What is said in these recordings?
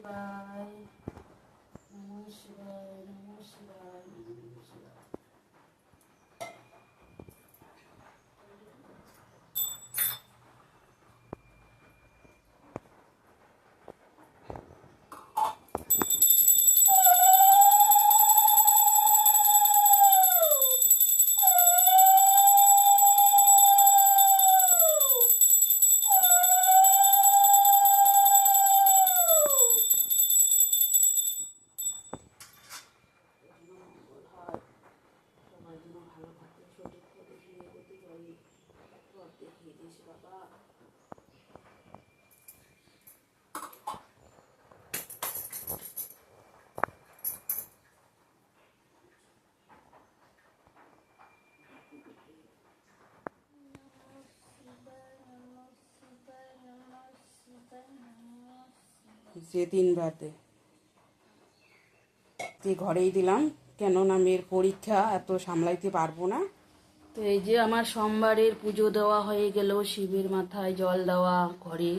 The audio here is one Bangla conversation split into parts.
শিবায় নমঃ শিবায় নমঃ শিবায় নমঃ শিবায়। যে 3বার দে ঘরেই দিলাম, কেননা মেয়ের পরীক্ষা, এত সামলাইতে পারবো না। তো এই যে আমার সোমবারের পুজো দেওয়া হয়ে গেল, শিবের মাথায় জল দেওয়া ঘরে।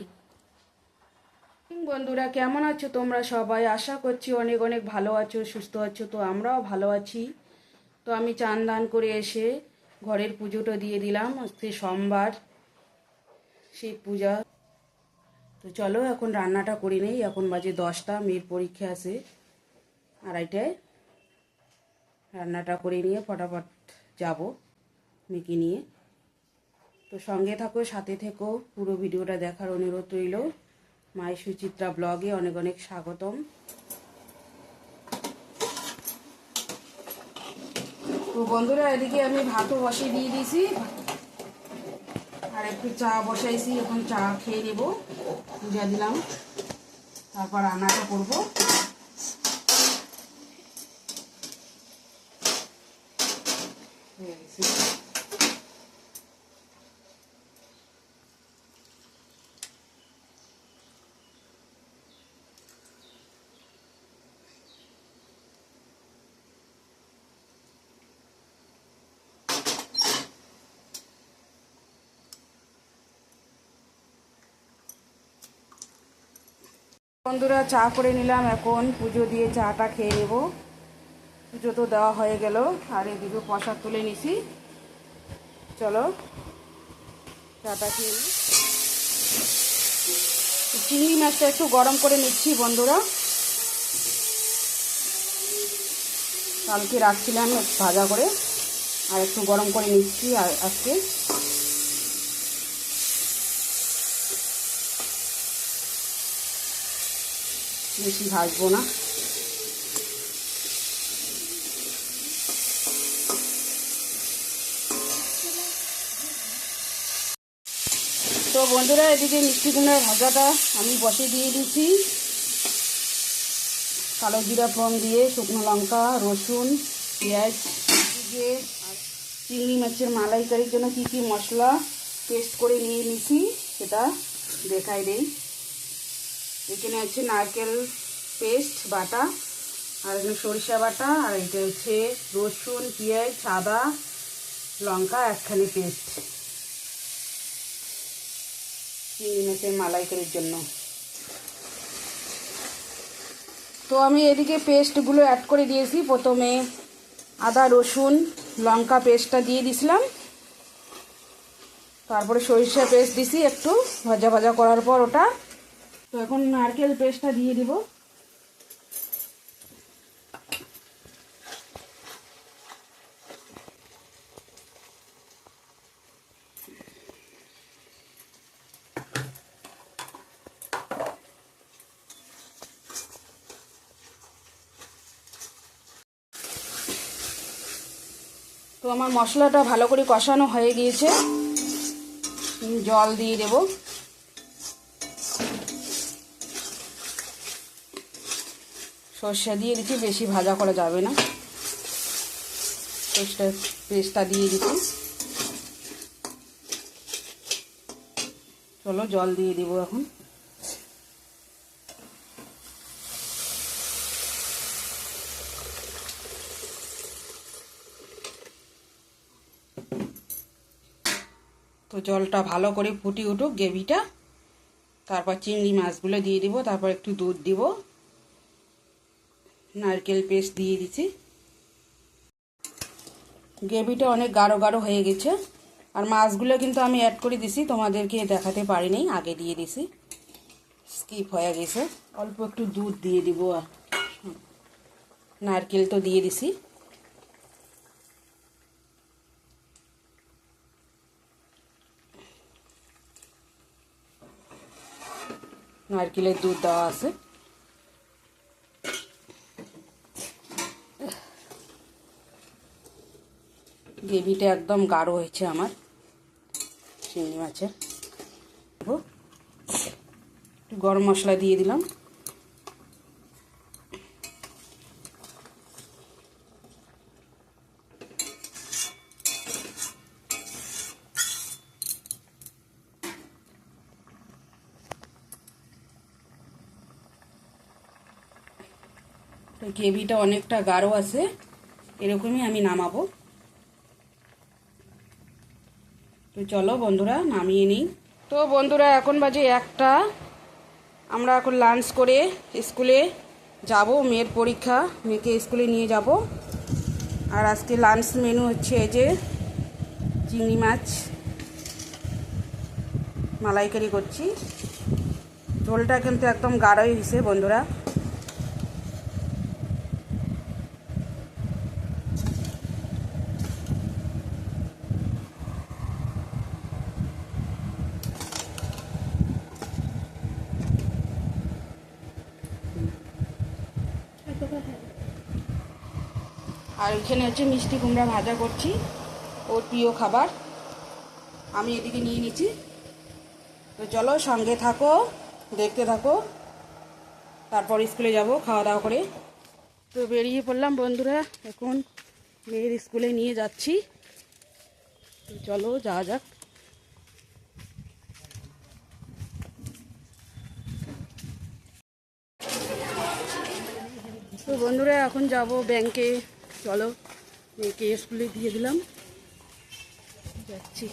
বন্ধুরা কেমন আছো তোমরা সবাই? আশা করছি অনেক অনেক ভালো আছো, সুস্থ আছো। তো আমরাও ভালো আছি। তো আমি চান দান করে এসে ঘরের পুজোটা দিয়ে দিলাম। আজকে সোমবার, শিব পূজা। তো চলো এখন রান্নাটা করে নেই। এখন বাজে 10টা, মেয়ের পরীক্ষা আছে 2:30টায়। রান্নাটা করে নিয়ে ফটাফট যাব মেয়েকে নিয়ে। তো সঙ্গে থাকো, সাথে থেকো, পুরো ভিডিওটা দেখার অনুরোধ রইল। মাই সুচিত্রা ব্লগে অনেক অনেক স্বাগতম। তো বন্ধুরা এদিকে আমি ভাতও বসিয়ে দিয়ে দিয়েছি, আর একটু চা বসাইছি। এখন চা খেয়ে নেব, পূজা দিলাম, তারপর রান্নাটা করবো। বন্ধুরা চা করে নিলাম, এখন পুজো দিয়ে চাটা খেয়ে নেব। পুজো তো দেওয়া হয়ে গেল, আর এদিকে প্রসাদ তুলে নিছি। চলো চাটা খেয়ে নিই। চিংড়ি মাছটা একটু গরম করে নিচ্ছি বন্ধুরা, কালকে রাখছিলাম ভাজা করে, আর একটু গরম করে নিচ্ছি আর আজকে। বেশি ভাজবো না। তো বন্ধুরা এদিকে মিষ্টি কুমড়ার ভাজাটা আমি বসে দিয়ে দিচ্ছি। কালো জিরা ফোড়ন দিয়ে, শুকনো লঙ্কা, রসুন, পেঁয়াজ দিয়ে, আর চিংড়ি মাছের মালাইকারির জন্য কী কী মশলা পেস্ট করে নিয়ে নিছি সেটা দেখাই দেই। এখানে হচ্ছে নারকেল পেস্ট বাটা, আর এখানে সরিষা বাটা, আর এটা হচ্ছে রসুন, পেঁয়াজ, আদা, লঙ্কা একখানি পেস্ট চিংড়ি মাছের মালাইকারির জন্য। তো আমি এদিকে পেস্টগুলো অ্যাড করে দিয়েছি। প্রথমে আদা রসুন লঙ্কা পেস্টটা দিয়ে দিছিলাম, তারপরে সরিষা পেস্ট দিছি একটু ভাজা ভাজা করার পর ওটা। তো এখন নারকেল পেস্টটা দিয়ে দিব। তো আমার মশলাটা ভালো করে কষানো হয়ে গিয়েছে, জল দিয়ে দেব। সর্ষে দিয়ে দিচ্ছি, বেশি ভাজা করা যাবে না। পেস্টটা দিয়ে দিচ্ছি। চলো জল দিয়ে দেব এখন। তো জলটা ভালো করে ফুটে উঠুক গ্রেভিটা, তারপর চিংড়ি মাছগুলো দিয়ে দিব, তারপর একটু দুধ দিব, নারকেল পেস্ট দিয়ে দিচ্ছি। গ্রেভিটা অনেক গাঢ় গাঢ় হয়ে গেছে। আর মাছগুলো কিন্তু আমি অ্যাড করে দিছি, তোমাদেরকে দেখাতে পারিনি, আগে দিয়ে দিছি, স্কিপ হয়ে গেছে। অল্প একটু দুধ দিয়ে দিব, আর নারকেল তো দিয়ে দিছি। নারকেলের দুধ দেওয়া আছে। গ্রেভিটা একদম গাঢ় হয়েছে আমার চিংড়ি মাছের। গরম মশলা দিয়ে দিলাম। গ্রেভিটা অনেকটা গাঢ় আছে, এরকমই আমি নামাবো। তো চলো বন্ধুরা নামিয়ে নিই। তো বন্ধুরা এখন বাজে 1টা। আমরা এখন লাঞ্চ করে স্কুলে যাব, মেয়ের পরীক্ষা, মেয়েকে স্কুলে নিয়ে যাব। আর আজকে লাঞ্চ মেনু হচ্ছে এই যে চিংড়ি মাছ মালাইকারি করছি। ঝোলটা কিন্তু একদম গাঢ়ই হয়েছে বন্ধুরা। আর এখানে হচ্ছে মিষ্টি কুমড়া ভাজা করছি, ওর প্রিয় খাবার, আমি এদিকে নিয়ে নিচ্ছি। তো চলো সঙ্গে থাকো, দেখতে থাকো, তারপর স্কুলে যাব খাওয়া দাওয়া করে। তো বেরিয়ে পড়লাম বন্ধুরা, এখন মেয়ের স্কুলে নিয়ে যাচ্ছি। তো চলো যাওয়া যাক। তো বন্ধুরা এখন যাব ব্যাংকে, চলো মেয়েকে স্কুলে দিয়ে দিলাম, যাচ্ছি।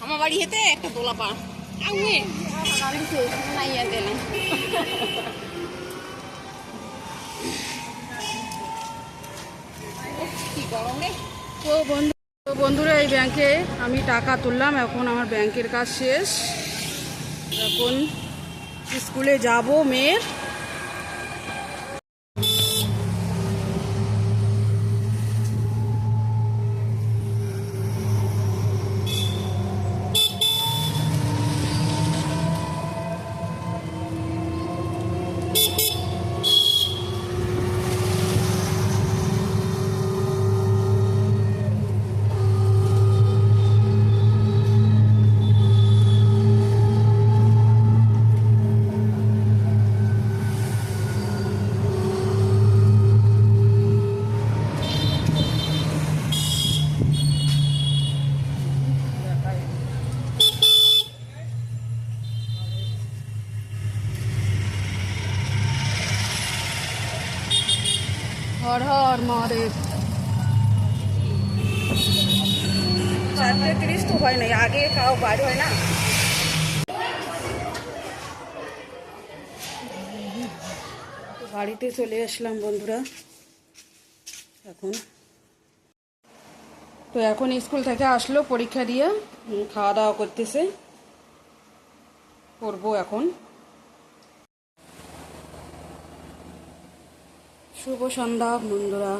আমার বাড়ি হেতে একটা দোলা পা আমি নাইয়া দিলাম। কি গরম রে। তো বন্ধুরা এই ব্যাংকে আমি টাকা তুললাম, এখন আমার ব্যাংকের কাজ শেষ, এখন স্কুলে যাব মেয়ের। হর হর মহাদেব। 4:30 তো হয় নাই, আগে খাও বার হয় না। বাড়িতে চলে আসলাম বন্ধুরা এখন স্কুল থেকে আসলো পরীক্ষা দিয়ে, খাওয়া দাওয়া করতেছে, করবো এখন। শুভ সন্ধ্যা বন্ধুরা।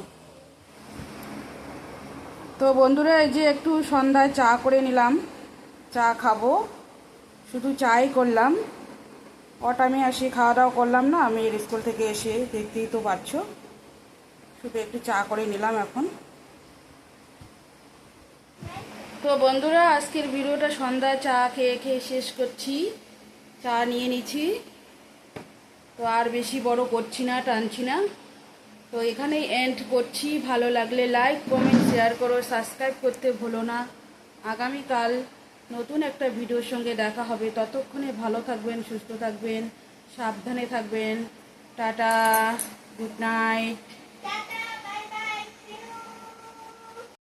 তো বন্ধুরা এই যে একটু সন্ধ্যায় চা করে নিলাম, চা খাবো, শুধু চাই করলাম। টাইমে আসি খাওয়া দাওয়া করলাম না, মেয়ের স্কুল থেকে এসে, দেখতেই তো পাচ্ছ, শুধু একটু চা করে নিলাম এখন। তো বন্ধুরা আজকের ভিডিওটা সন্ধ্যায় চা খেয়ে খেয়ে শেষ করছি। চা নিয়ে নিচ্ছি। তো আর বেশি বড় করছি না, টানছি না। তো এখানেই এন্ড করছি। ভালো লাগলে লাইক কমেন্ট শেয়ার করো, সাবস্ক্রাইব করতে ভুলো না। আগামীকাল নতুন একটা ভিডিওর সঙ্গে দেখা হবে। ততক্ষণে ভালো থাকবেন, সুস্থ থাকবেন, সাবধানে থাকবেন। Tata, good night.